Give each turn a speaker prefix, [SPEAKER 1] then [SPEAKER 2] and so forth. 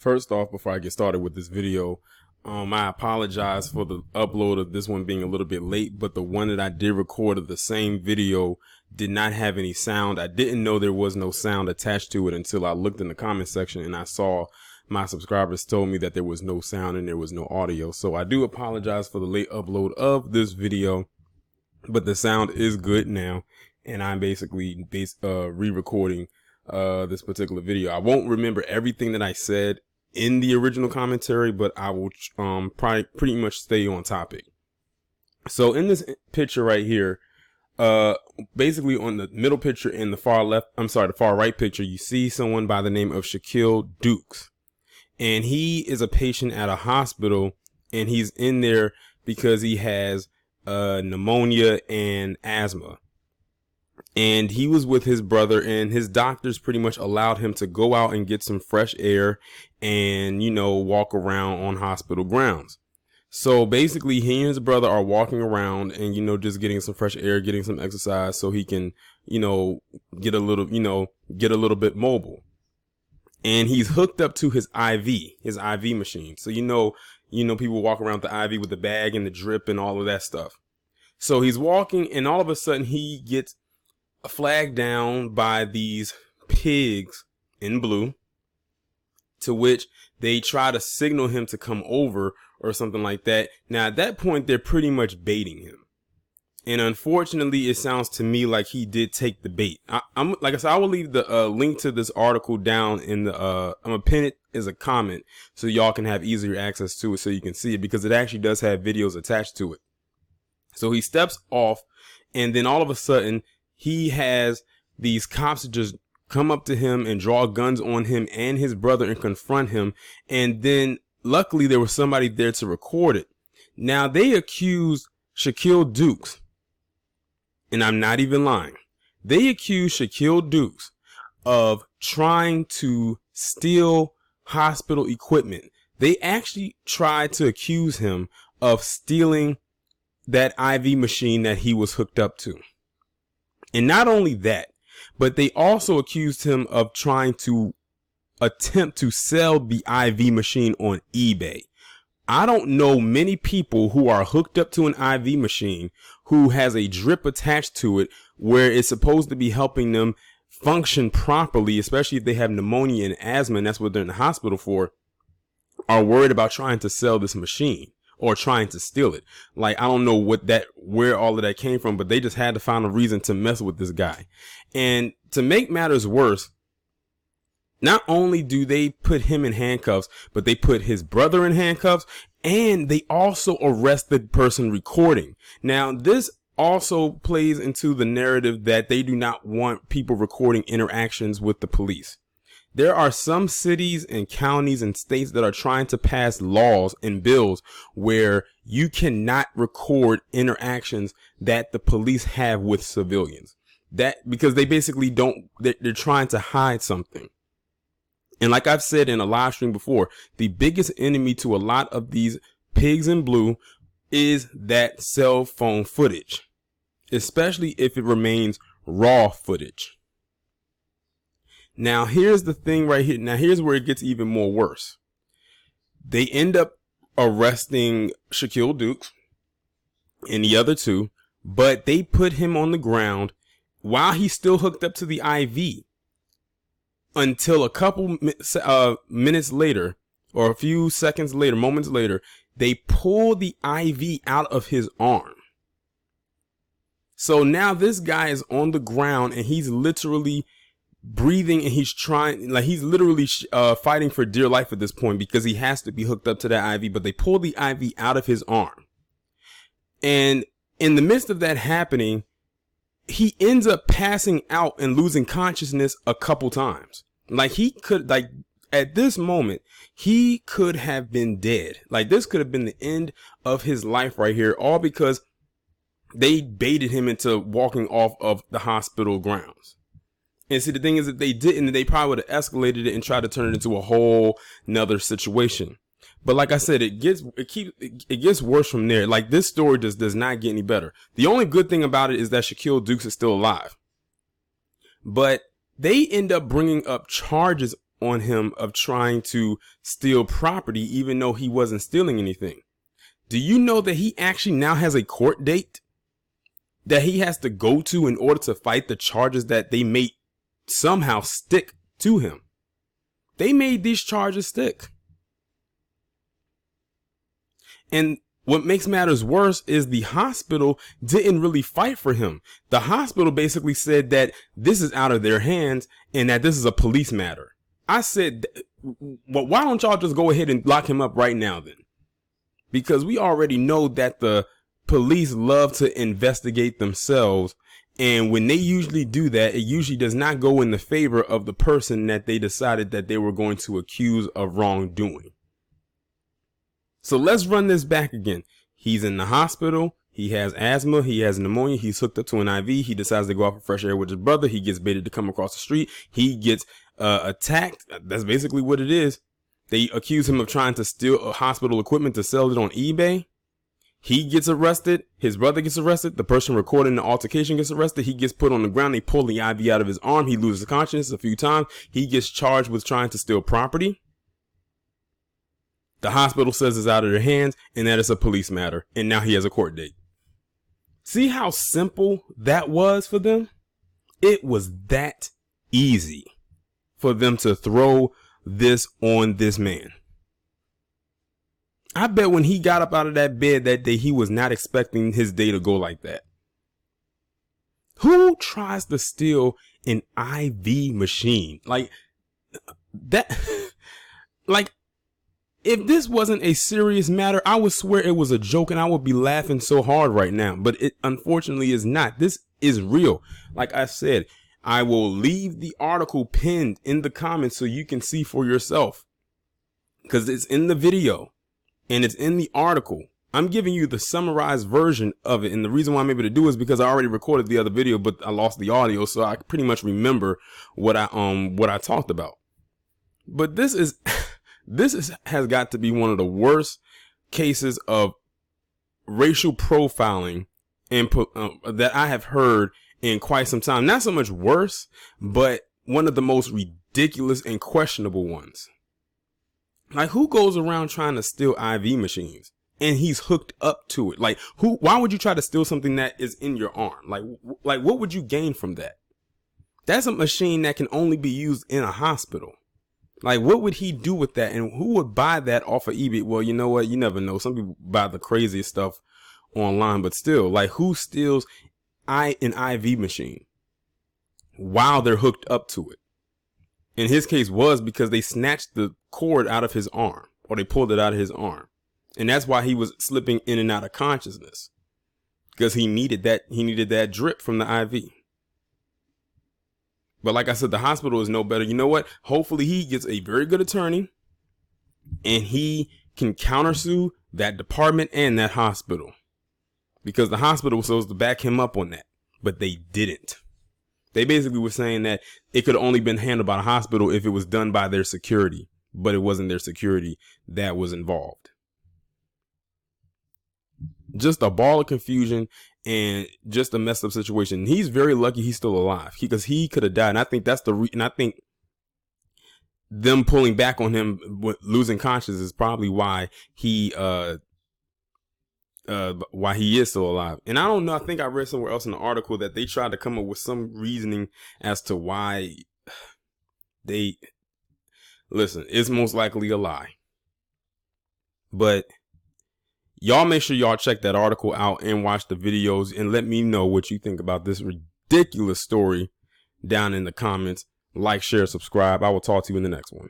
[SPEAKER 1] First off, before I get started with this video, I apologize for the upload of this one being a little bit late, but the one that I did record of the same video did not have any sound. I didn't know there was no sound attached to it until I looked in the comment section and I saw my subscribers told me that there was no sound and there was no audio. So I do apologize for the late upload of this video, but the sound is good now, and I'm basically re-recording this particular video. I won't remember everything that I said in the original commentary, but I will probably pretty much stay on topic. So in this picture right here, basically on the middle picture in the the far right picture, you see someone by the name of Shaquille Dukes, and he is a patient at a hospital, and he's in there because he has pneumonia and asthma. And he was with his brother, and his doctors pretty much allowed him to go out and get some fresh air and, walk around on hospital grounds. So basically he and his brother are walking around and, just getting some fresh air, getting some exercise so he can, get a little bit mobile. And he's hooked up to his IV machine. So, people walk around with the IV with the bag and the drip and all of that stuff. So he's walking, and all of a sudden he gets flagged down by these pigs in blue, to which they try to signal him to come over or something like that. Now at that point they're pretty much baiting him, and unfortunately it sounds to me like he did take the bait. I'm like I said, I will leave the link to this article down in the I'm gonna pin it as a comment so y'all can have easier access to it so you can see it, because it actually does have videos attached to it. So he steps off, and then all of a sudden he has these cops just come up to him and draw guns on him and his brother and confront him. And then luckily there was somebody there to record it. Now they accused Shaquille Dukes, and I'm not even lying, they accused Shaquille Dukes of trying to steal hospital equipment. They actually tried to accuse him of stealing that IV machine that he was hooked up to. And not only that, but they also accused him of trying to attempt to sell the IV machine on eBay. I don't know many people who are hooked up to an IV machine who has a drip attached to it where it's supposed to be helping them function properly, especially if they have pneumonia and asthma, and that's what they're in the hospital for, are worried about trying to sell this machine or trying to steal it. Like, I don't know where all of that came from, but they just had to find a reason to mess with this guy. And to make matters worse, not only do they put him in handcuffs, but they put his brother in handcuffs, and they also arrest the person recording. Now, this also plays into the narrative that they do not want people recording interactions with the police. There are some cities and counties and states that are trying to pass laws and bills where you cannot record interactions that the police have with civilians. That because they basically they're trying to hide something. And like I've said in a live stream before, the biggest enemy to a lot of these pigs in blue is that cell phone footage, especially if it remains raw footage. Now, here's the thing right here. Now, here's where it gets even more worse. They end up arresting Shaquille Dukes and the other two, but they put him on the ground while he's still hooked up to the IV until a couple minutes later, or a few seconds later, moments later, they pull the IV out of his arm. So now this guy is on the ground and he's literally breathing, and he's literally fighting for dear life at this point because he has to be hooked up to that IV, but they pull the IV out of his arm. And in the midst of that happening, he ends up passing out and losing consciousness a couple times. At this moment, he could have been dead. Like, this could have been the end of his life right here, all because they baited him into walking off of the hospital grounds. And see, the thing is, that they didn't, they probably would have escalated it and tried to turn it into a whole nother situation. But like I said, it gets worse from there. Like, this story just does not get any better. The only good thing about it is that Shaquille Dukes is still alive. But they end up bringing up charges on him of trying to steal property, even though he wasn't stealing anything. Do you know that he actually now has a court date that he has to go to in order to fight the charges that they may somehow stick to him? They made these charges stick. And what makes matters worse is the hospital didn't really fight for him. The hospital basically said that this is out of their hands and that this is a police matter. I said, well, why don't y'all just go ahead and lock him up right now then? Because we already know that the police love to investigate themselves. And when they usually do that, it usually does not go in the favor of the person that they decided that they were going to accuse of wrongdoing. So let's run this back again. He's in the hospital. He has asthma. He has pneumonia. He's hooked up to an IV. He decides to go out for fresh air with his brother. He gets baited to come across the street. He gets attacked. That's basically what it is. They accuse him of trying to steal hospital equipment to sell it on eBay. He gets arrested. His brother gets arrested. The person recording the altercation gets arrested. He gets put on the ground. They pull the IV out of his arm. He loses consciousness a few times. He gets charged with trying to steal property. The hospital says it's out of their hands and that it's a police matter. And now he has a court date. See how simple that was for them? It was that easy for them to throw this on this man. I bet when he got up out of that bed that day, he was not expecting his day to go like that. Who tries to steal an IV machine? Like that, like, if this wasn't a serious matter, I would swear it was a joke and I would be laughing so hard right now. But it unfortunately is not. This is real. Like I said, I will leave the article pinned in the comments so you can see for yourself. Because it's in the video and it's in the article. I'm giving you the summarized version of it. And the reason why I'm able to do it is because I already recorded the other video, but I lost the audio. So I pretty much remember what I talked about. But this has got to be one of the worst cases of racial profiling and that I have heard in quite some time. Not so much worse, but one of the most ridiculous and questionable ones. Like, who goes around trying to steal IV machines and he's hooked up to it? Like, why would you try to steal something that is in your arm? Like what would you gain from that? That's a machine that can only be used in a hospital. Like, what would he do with that? And who would buy that off of eBay? Well, you know what? You never know. Some people buy the craziest stuff online, but still, like, who steals an IV machine while they're hooked up to it? In his case was because they snatched the cord out of his arm, or they pulled it out of his arm. And that's why he was slipping in and out of consciousness, because he needed that drip from the IV. But like I said, the hospital is no better. You know what? Hopefully he gets a very good attorney and he can countersue that department and that hospital, because the hospital was supposed to back him up on that, but they didn't. They basically were saying that it could have only been handled by the hospital if it was done by their security, but it wasn't their security that was involved. Just a ball of confusion and just a messed up situation. He's very lucky he's still alive, because he could have died. And I think that's and I think them pulling back on him with losing consciousness is probably why he is still alive. And I don't know. I think I read somewhere else in the article that they tried to come up with some reasoning as to why listen, it's most likely a lie. But y'all make sure y'all check that article out and watch the videos and let me know what you think about this ridiculous story down in the comments. Like, share, subscribe. I will talk to you in the next one.